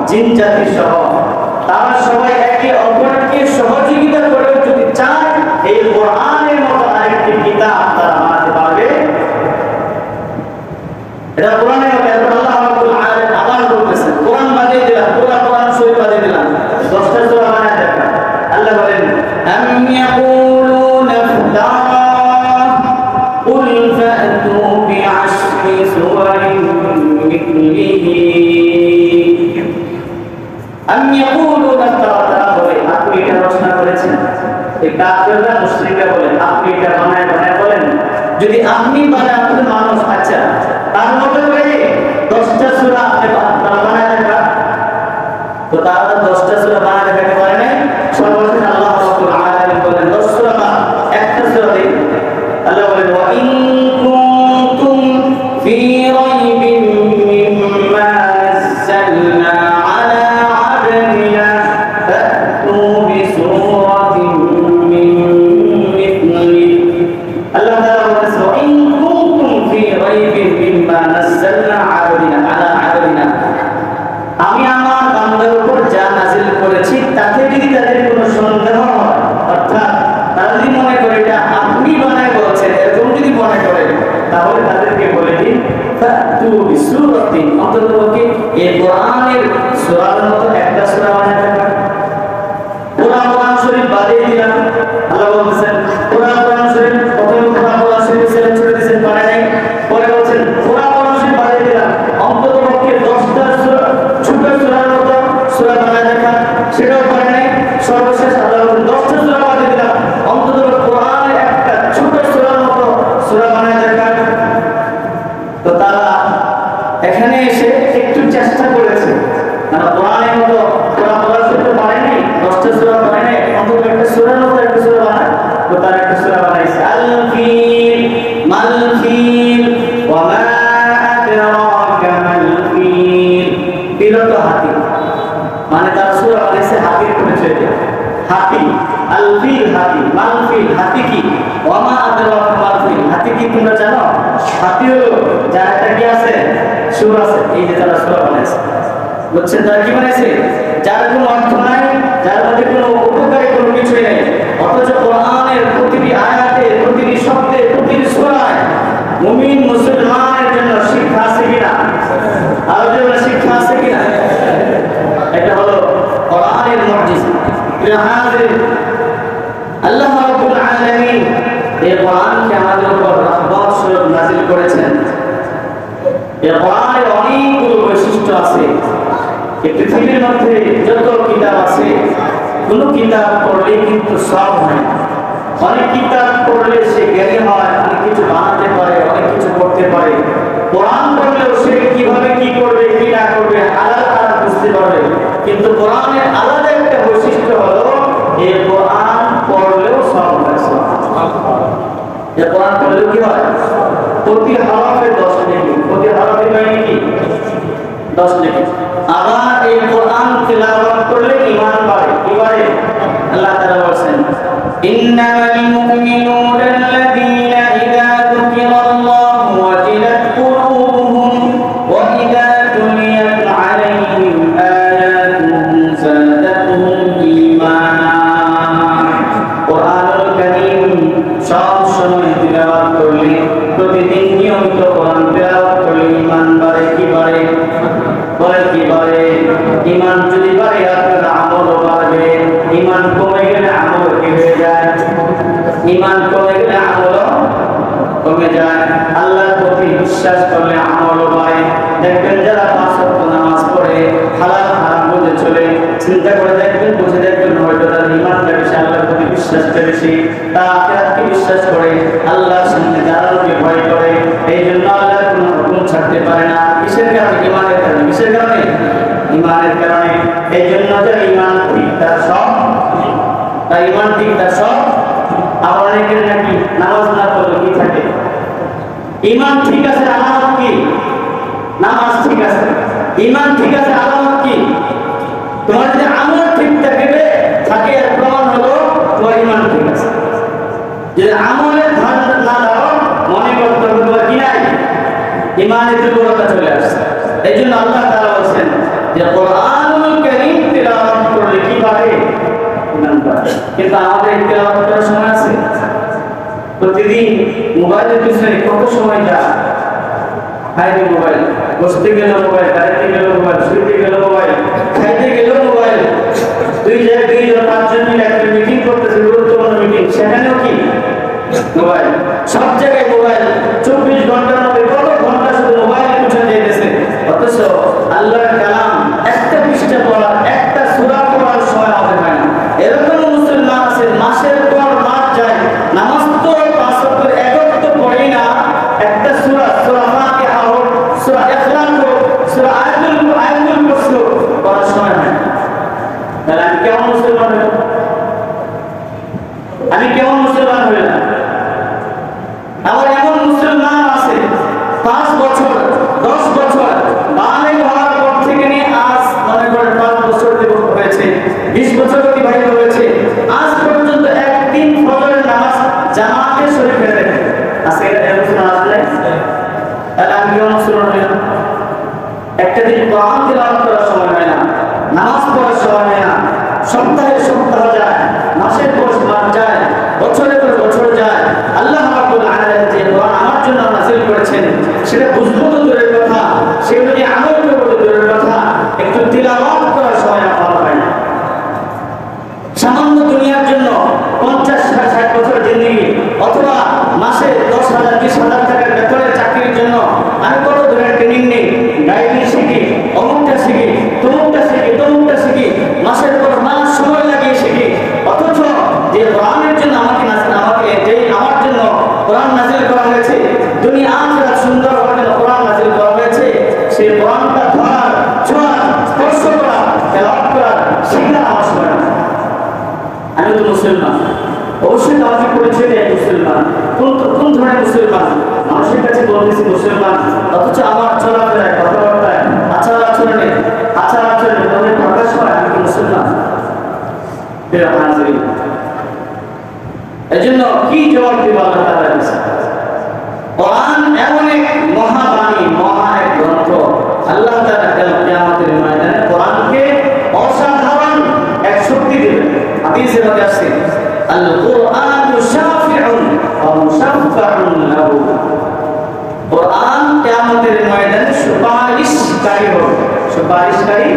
জিন জাতি সহ তারা সবাই একে অপরকে সহযোগিতা করে যদি চায়, এই কোরআনের মতো আরেকটি কিতাব তারা বানাতে পারবে। এটা কোরআনের মতো। আল্লাহ রাব্বুল আলামিন আবার বলতেছেন, কোরআন বানিয়ে দিলাম, কোরআন শরীফ বানিয়ে দিলাম, 10টা সূরা বানায় দেখা। আল্লাহ বলেন, আম ইয়াকুলুনা ইফতারা কুল ফাতু বিআশরি সুওয়ারিন মিথলিহি। আম ইয়াকুলুনা ইফতারা, তারা বলে আপনি এটা রচনা করেছেন। এই কাফেররা মুশরিকরা বলে আপনি এটা বানায় বানায় বলেন। যদি আপনি বানায়, আপনি মানুষ, আচ্ছা তার মতো করে 10টা সূরা আপনি বানায় দেখা। তো তারা 10টা সূরা বানায় দেখাতে পারে নাই। সর্বশেষ আল্লাহ রাব্বুল আলামিন বলেন 10 সূরা না, একটা সূরা দিন। আল্লাহ বলেন, ওয়া ইন কুনতুম ফি রাইবিন মিম্মা নাযালনা আলা আবদিনা ফাতু বিসূরাতিন মিন মিথলিহি। আল্লাহ তাআলা বলেন, ওয়া ইন কুনতুম ফি রাইবিন মিম্মা নাযালনা আলা আবদিনা, আমি আমার বান্দার উপর যা নাযিল করেছি তাতে যদি তাদের কোনো সন্দেহ হয়, অর্থাৎ তারা যদি মনে করে এটা আপনি বানায় বলছেন, এরকম যদি মনে করে, তাহলে তাদেরকে বলে দিন ফাতু বিসূরাতিন, অন্ততপক্ষে এই কোরআনের সূরার মতো একটা সূরা বানায় দেখা। কোরআন শরীফ বাদে দিলাম। আল্লাহ বলছেন কোরআন শরীফ, প্রথমে কোরআন শরীফ ছেড়ে দিয়েছেন, বানায় নাই। পরে বলছেন কোরআন শরীফ বাদে দিলাম, অন্ততপক্ষে 10টা সূরা ছোট সূরার মতো সূরা বানায় দেখা, সেটাও পারে নাই। সর্বশেষ আল্লাহ বলেন 10টা সূরা বাদে দিলাম, অন্তত কোরআনের একটা ছোট সূরার মতো সূরা বানায় দেখা। তো তারা এখানে এসে একটু চেষ্টা করেছে, মানে কোরআনের মতো কোরআন শরীফ পারে নাই, 10টা সূরা পারে নাই, অন্তত একটা সূরার মতো একটা সূরা বানায়। তো তারা একটা সূরা বানাইছে, আল ফিল মাল ফিল ওয়া মা আদরাকা মাল ফিল। ফিল তো হাতি, মানে তারা সূরা বানাইছে হাতির পরিচয় দিয়ে। হাতি, আল ফিল হাতি, মাল ফিল হাতি কি, ওয়া মা আদরাকা মাল ফিল হাতি কি তোমরা জানো? হাতি হলো যার একটা কি আছে, সুর আছে, এই যে তারা সুরা বানাইছে, বুঝছেন? তারা কি বানাইছে? যার কোনো অর্থ নাই, যার মধ্যে কোনো উপকারী কোনো কিছুই নেই, অথচ কোরআনের প্রতিটি আয়াতে, প্রতিটি শব্দে, প্রতিটি সূরায় মুমিন মুসলমানের জন্য শিক্ষা আছে কিনা? আর জন্য শিক্ষা আছে কিনা? এটা হলো কোরআনের মুজিজা। আল্লাহ রাব্বুল আলামিন এই কোরআনকে আমাদের উপর রহমত স্বরূপ নাযিল করেছেন। এই কোরআনের অনেকগুলো বৈশিষ্ট্য আছে। এই পৃথিবীর মধ্যে যত কিতাব আছে, কোন কিতাব পড়লে কিন্তু সব হয়। অনেক কিতাব পড়লে সে জ্ঞানী হয়, অনেক কিছু বানাতে পারে, অনেক কিছু করতে পারে। কোরআন পড়লেও সে কিভাবে কি করবে, কি না করবে, হালাল হারাম বুঝতে পারবে। কিন্তু কোরআনের আলাদা একটা বৈশিষ্ট্য হলো এই কোরআন পড়লেও সব হয়। এই কোরআন পড়লেও কি হয়? প্রতি হরফে 10 নেকি, প্রতি হরফে কয় নেকি? 10 নেকি। আবার এই কোরআন তিলাওয়াত করলে ঈমান বাড়ে। কি বাড়ে? আল্লাহ তাআলা বলেন, ইন্নামাল মুমিনুনা আল্লাযীনা ইযা যুকিরাল্লাহু ওয়াজিলাত কুলুবুহুম ওয়া ইযা তুলিয়াত আলাইহিম আয়াতুহু যাদাতুহুম ঈমানা। কোরআনুল কারীম সব সময় তিলাওয়াত করলে, প্রতিদিন নিয়মিত কোরআন তিলাওয়াত করলে ঈমান বাড়ে। কি বাড়ে? বলে কি বাড়ে? ঈমান যদি বাড়ে আপনার আমলও বাড়বে। ঈমান কমে গেলে আমল কি হয়ে যায়? ঈমান কমে গেলে আমলও কমে যায়। আল্লাহর প্রতি বিশ্বাস করলে আমলও বাড়ে। দেখবেন যারা 5 ওয়াক্ত নামাজ পড়ে, হালাল হারাম বুঝে চলে, চিন্তা করে দেখবেন, বুঝে দেখবেন হয়তো তার ঈমানটা বেশি, আল্লাহর প্রতি বিশ্বাসটা বেশি, তার আখিরাতকে বিশ্বাস করে, আল্লাহর সামনে দাঁড়ানোকে ভয় করে। এই জন্য আল্লাহর কোনো হুকুম ছাড়তে পারে না। কিসের কারণে? ঈমানের কারণে। কিসের কারণে? ঈমানের কারণে। এই জন্য যে ঈমান ঠিক তার সব, তার ঈমান ঠিক তার সব। আবার অনেকের নাকি নামাজ না পড়লে কি থাকে? ঈমান ঠিক আছে, আলামত কি? নামাজ ঠিক আছে, ঈমান ঠিক আছে, আলামত কি? তোমার যদি আমল ঠিক থাকে এর প্রমাণ হলো তোমার ঈমান ঠিক আছে। যদি আমলের ধার না দাও, মনে করতে হবে তোমার কি নাই? ঈমানের দুর্বলতা চলে আসছে। এই জন্য আল্লাহ তাআলা বলেন যে কোরআনুল কারীম তিলাওয়াত করলে কি বাড়ে? ঈমান বাড়ে। কিন্তু আমাদের তিলাওয়াত করার সময় আছে? প্রতিদিন মোবাইলের পিছনে কত সময় যায়? খাইতে মোবাইল, বসতে গেলে মোবাইল, দাঁড়াতে গেলে মোবাইল, শুতে গেলে মোবাইল, খাইতে গেলেও মোবাইল। 2 জন 5 জন মিলে একটা মিটিং করতেছে, গুরুত্বপূর্ণ মিটিং, সেখানেও কি মোবাইল। সব জায়গায় মোবাইল। 24 ঘন্টার মধ্যে কত ঘন্টা শুধু মোবাইলে পিছনে যেতেছে। অথচ আল্লাহর কালাম একটা পৃষ্ঠা পড়ার, একটা সূরা পড়ার সময় আমাদের হয় না। এরকম মুসলমান আছে মাসের পর মাস যায়, নামাজ তো 5 ওয়াক্ত একক তো পড়েই না, একটা সূরা, সূরা ফাতিহা হোক, সূরা ইখলাস হোক, সূরা আয়াতুল কুরসি পড়ার সময় হয় না। তাহলে আমি কেমন মুসলমান হইলাম? আমি কেমন মুসলমান হইলাম? আবার এমন মুসলমান আছে 5 বছর 10 বছর বালেগ হওয়ার পর থেকে নিয়ে আজ মনে করেন 5 বছর হয়েছে, 20 বছর অতিবাহিত হয়েছে, আজ পর্যন্ত একদিন ফজরের নামাজ জামাতে শরীক হয়ে থাকে। আজকে এরকম আসলে তাহলে আমি কেমন মুসলমান হইলাম? একটা দিন কোরআন তিলাওয়াত করার সময় হয় না, নামাজ পড়ার সময় হয় না, সপ্তাহে সপ্তাহ যায়, মাসের পর মাস যায়, বছরের পর বছর যায়। আল্লাহ রাব্বুল আলামিন যে কোরআন আমার জন্য নাযিল করেছেন সেটা বুঝবো তো দূরের কথা, সেগুলো নিয়ে আমল করবো তো দূরের কথা, একটু তিলাওয়াত করার সময় আমার হয় না। সামান্য দুনিয়ার জন্য 50-60 বছর জিন্দেগি, অথবা মাসে 10,000 20,000 টাকার বেতনের চাকরির জন্য আমি কত দূরের ট্রেনিং নেই, ড্রাইভিং শিখি, অমুকটা শিখি, তমুকটা শিখি, তমুকটা শিখি, মাসের পর মাস সময় লাগিয়ে শিখি। অথচ যে কোরআনের জন্য আমার জন্য কোরআন নাযিল করা হয়েছে, দুনিয়া আখিরাত সুন্দর হওয়ার জন্য কোরআন নাযিল করা হয়েছে, সেই কোরআনটা ধরার, ছোঁয়ার, স্পর্শ করা, তেলাওয়াত করার শিখা আমার সময় না। আমি তো মুসলমান, অবশ্যই আমাকে পরিচয় দেয় মুসলমান। কোন ধরনের মুসলমান? মানুষের কাছে বলতেছি মুসলমান, অথচ আমার চলাফেরায়, কথাবার্তায়, আচার আচরণে তাদের প্রকাশ হয় আমি মুসলমান। এই জন্য কি জবাব দিব আল্লাহ তাআলার কাছে? মধ্যে আসছে আল কুরআনু শাফিউন ওয়া মুশাফফাউন লাহু, কুরআন কিয়ামতের ময়দানে সুপারিশকারী হবে, সুপারিশকারী,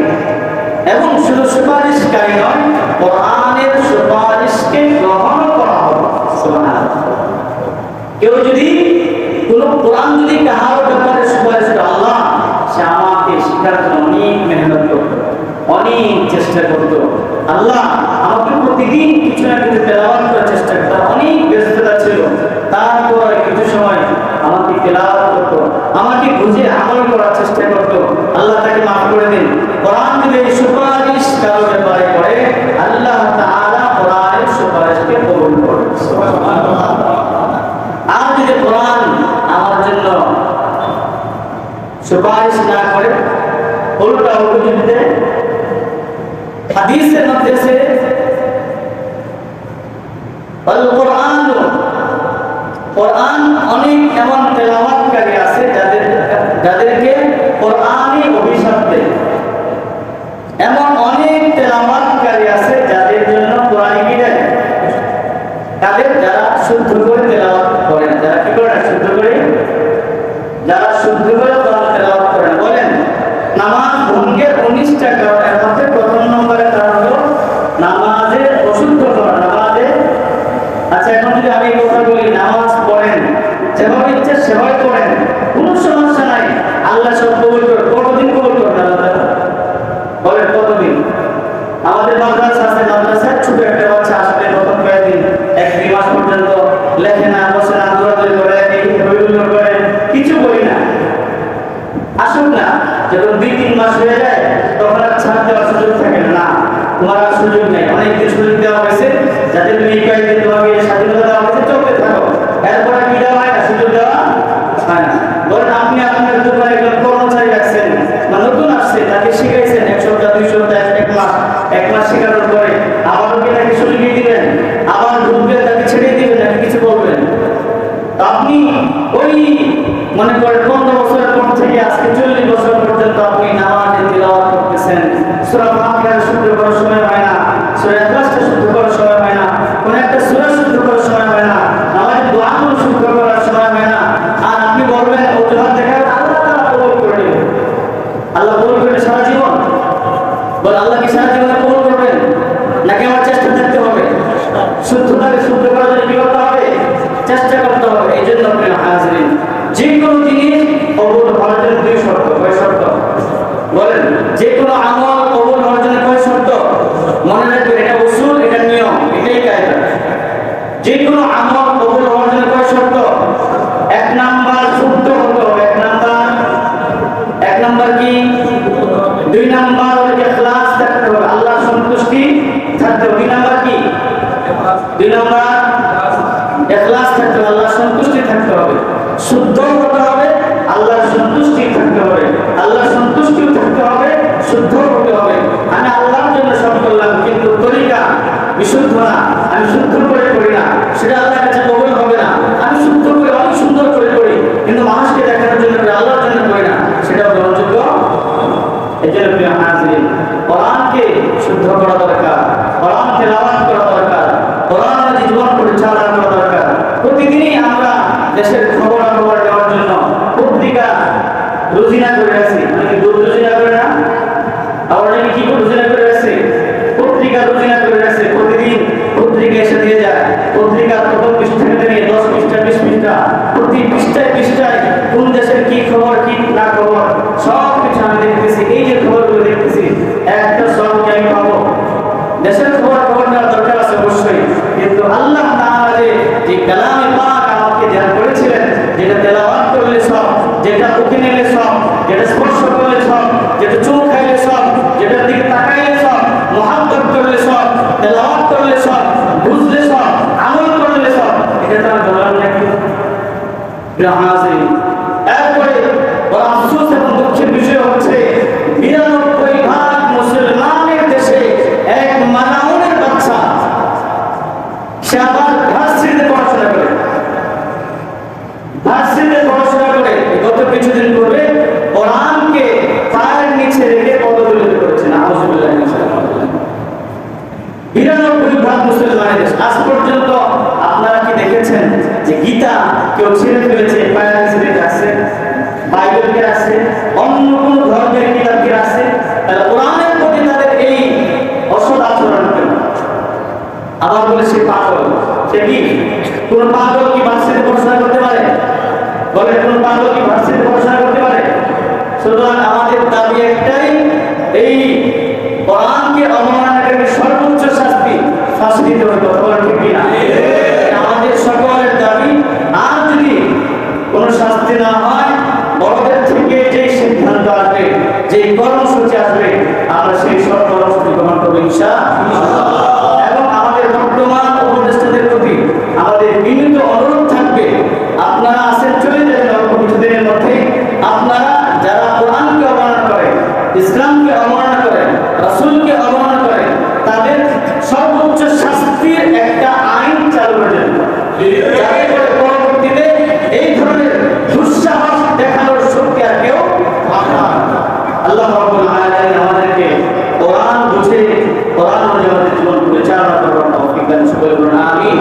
এবং শুধু সুপারিশকারী নয়, কোরআনের সুপারিশকে গ্রহণ করা হবে। সুবহানাল্লাহ। কেউ যদি কোন কোরআন যদি কাহার ব্যাপারে সুপারিশ করে, আল্লাহ সে আমাকে শিখার জন্য অনেক মেহনত করত, অনেক চেষ্টা করত, আল্লাহ আমাকে প্রতিদিন কিছু না কিছু তেলাওয়াত করার চেষ্টা করত, অনেক ব্যস্ততা ছিল, তারপর কিছু সময় আমাকে তেলাওয়াত করত, আমাকে বুঝে আমল করার চেষ্টা করত, আল্লাহ তাকে মাফ করে দিন। কোরআন যদি সুপারিশ কারো ব্যাপারে করে, আল্লাহ তাআলা কোরআনের সুপারিশকে কবুল করেন। সুবহানাল্লাহ। আর যদি কোরআন আমার জন্য সুপারিশ না করে, উল্টা অভিযোগ দেয়, হাদিসের মধ্যে আছে আল কোরআন, কোরআন অনেক এমন তেলাওয়াতকারী আছে যাদেরকে কোরআনই অভিশাপ দেয়, এমন অনেক তেলাওয়াতকারী আছে যাদের জন্য কোরআন কি দেয়, তাদের যারা শুদ্ধ করে তেলাওয়াত করেন, যারা কি করে শুদ্ধ করে, যারা শুদ্ধ করে কোরআন তেলাওয়াত করেন। বলেন নামাজ ভঙ্গের 19টা কারণের মধ্যে প্রথম নম্বরের কারণ হলো নামাজের অশুদ্ধ করা, নামাজে। আচ্ছা, এখন যদি আমি কথা বলি নামাজ পড়েন, যেভাবে ইচ্ছা সেভাবে পড়েন, কোনো সমস্যা নাই, আল্লাহ সব কবুল করে। কতদিন কবুল করবেন আল্লাহ? বলেন কতদিন? আমাদের মাদ্রাসা আছে, মাদ্রাসায় ছোট একটা বাচ্চা আসলে প্রথম কয়েকদিন 1-2 মাস পর্যন্ত লেখে না, বসে না, দৌড়াদৌড়ি করে, করে, কিছু বলি না, আসুক না। যখন 2-3 মাস হয়ে যায় তখন আর ছাড় দেওয়ার সুযোগ থাকে না, তোমার আর সুযোগ নেই। অনেকদিন সুযোগ দেওয়া হয়েছে, যাদের তুমি এই কয়েকদিন তোমাকে স্বাধীনতা দেওয়া হয়েছে, চলতে থাকো। এরপরে কি দেওয়া হয় না, সুযোগ দেওয়া হয় না। বলেন আপনি আপনার দোকানে একজন কর্মচারী রাখছেন, বা নতুন আসছে, তাকে শিখাইছেন 1 সপ্তাহ 2 সপ্তাহ 1 মাস শেখানোর পরে আবারও কি তাকে সুযোগ দিবেন? আবার ঢুকবেন, তাকে ছেড়ে দিবেন নাকি কিছু বলবেন? আপনি ওই মনে করেন 15 বছরের পর থেকে আজকে 40 বছর পর্যন্ত আপনি নামাজে তিলাওয়াত করতেছেন, সূরা ফাতিহা শুদ্ধ করার সময় হয় না, সূরা ইখলাসটা শুদ্ধ করার সময় হয় না, কোন একটা সূরা শুদ্ধ করার সময় হয় না, নামাজের দোয়াগুলো শুদ্ধ করার সময় হয় না, আর আপনি বলবেন অজুহাত দেখান, আল্লাহ তাআলা কবুল করে নেবেন। আল্লাহ কবুল করে সারা জীবন? বল আল্লাহ কি সারা জীবন কবুল করবেন নাকি আমার চেষ্টা করতে হবে? শুদ্ধভাবে শুদ্ধ করার জন্য কি করতে হবে? চেষ্টা করতে হবে। এই জন্য প্রিয় হাজিরিন, যে কোনো জিনিস কবুল হওয়ার জন্য 2 শর্ত। কয় শর্ত? বলেন যে কোনো আমল কবুল হওয়ার জন্য কয় শর্ত? মনে রাখবেন, এটা উসুল, এটা নিয়ম, এটাই কায়দা। যে কোনো আমল কবুল হওয়ার জন্য কয় শর্ত? 1 নাম্বার শুদ্ধ হতে হবে, 1 নাম্বার কি? 2 নাম্বার ইখলাস থাকতে হবে, আল্লাহর সন্তুষ্টি থাকতে হবে। 2 নাম্বার কি? 2 নাম্বার ইখলাস থাকতে হবে, আল্লাহর সন্তুষ্টি থাকতে হবে। শুদ্ধ হতে হবে, আল্লাহর সন্তুষ্টি থাকতে হবে, আল্লাহর সন্তুষ্টিও থাকতে হবে, শুদ্ধ হতে হবে। আমি আল্লাহর জন্য সব করলাম, কিন্তু তরিকা বিশুদ্ধ না, আমি শুদ্ধ করে করি না, সেটা আল্লাহর কাছে কবুল হবে না। আমি শুদ্ধ করে অনেক সুন্দর করে করি, কিন্তু মানুষকে দেখানোর জন্য করি, আল্লাহর জন্য করি না, সেটাও গ্রহণযোগ্য। এই জন্য প্রিয় হাজিরিন, কোরআনকে শুদ্ধ করা দরকার, কোরআন তেলাওয়াত করা দরকার, কোরআন জীবন পরিচালনা করা দরকার। প্রতিদিনই আমরা দেশের খবর নেওয়ার জন্য পত্রিকা রুজিনা করে আছি, মানে রুজিনা করে না, আবার নাকি কি রুজিনা করে আছে, পত্রিকা রুজিনা করে আছে। প্রতিদিন পত্রিকা এসে দিয়ে যায়, পত্রিকার প্রথম পৃষ্ঠা থেকে নিয়ে 10 পৃষ্ঠা 20 পৃষ্ঠা, প্রতি পৃষ্ঠায় কোন দেশের কি খবর কি না খবর সব কিছু আমি দেখতেছি। এই যে খবরগুলো দেখতেছি, একটা সব আমি পাবো। দেশের খবর নেওয়ার দরকার আছে অবশ্যই, কিন্তু আল্লাহ তাআলা যে কালামে পাক আমাকে দান করেছিলেন, যেটা তেলাওয়াত করলে সব, যেটা উঠে নিলে সব, যেটা স্পর্শ করলে সব, যেটা চোখ খাইলে সব, যেটার দিকে তাকাইলে সব, মুহাব্বত করলে সব, তেলাওয়াত করলে সব, বুঝলে সব, আমল করলে সব, এটা তো আমরা বললাম নাকি? এরপরে বড় আফসোস এবং দুঃখের বিষয় হচ্ছে 92% মুসলমানের দেশে এক মালাউনের বাচ্চা বেশিরভাগ মুসলমানের দেশ। আজ পর্যন্ত আপনারা কি দেখেছেন যে গীতা কেউ ছিঁড়ে ফেলেছে, পায়ের ছিঁড়ে রাখছে, বাইবেলকে রাখছে, অন্য কোন ধর্মের কিতাবকে রাখছে? তাহলে কোরআনের প্রতি তাদের এই অসৎ আচরণ কেন? আবার বলে সে পাগল। সে কি কোন পাগল কি ভার্সিটিতে পড়াশোনা করতে পারে? বলে কোন পাগল কি ভার্সিটিতে পড়াশোনা করতে পারে? সুতরাং আমাদের দাবি একটাই, এই কোরআনকে অবমাননাকারীকে সর্বোচ্চ শাস্তি দিতে হবে। কথা বলা ঠিক কিনা? আমাদের সকলের দাবি। আর যদি কোনো শাস্তি না হয়, বড়দের থেকে যে সিদ্ধান্ত আসবে, যে কর্মসূচি আসবে, আমরা সেই সব কর্মসূচি গ্রহণ করবো ইনশাআল্লাহ। এবং আমাদের বর্তমান উপদেষ্টাদের প্রতি আমাদের বিনীত অনুরোধ থাকবে, আপনারা আসেন, চলে যাবেন অল্প কিছুদিনের মধ্যে। আপনারা যারা কোরআনকে অবমাননা করে, ইসলামকে অবমাননা করে, রাসূলকে অবমাননা করে, তাদের সর্বোচ্চ শাস্তির একটা আইন চালু করে দেন, যাতে করে পরবর্তীতে এই ধরনের দুঃসাহস দেখানোর শক্তি আর কেউ পাবে না। আল্লাহ রাব্বুল আলামিন আমাদেরকে কোরআন বুঝে কোরআন অনুযায়ী আমাদের জীবন পরিচালনা করার তৌফিক দান করুন। আমিন।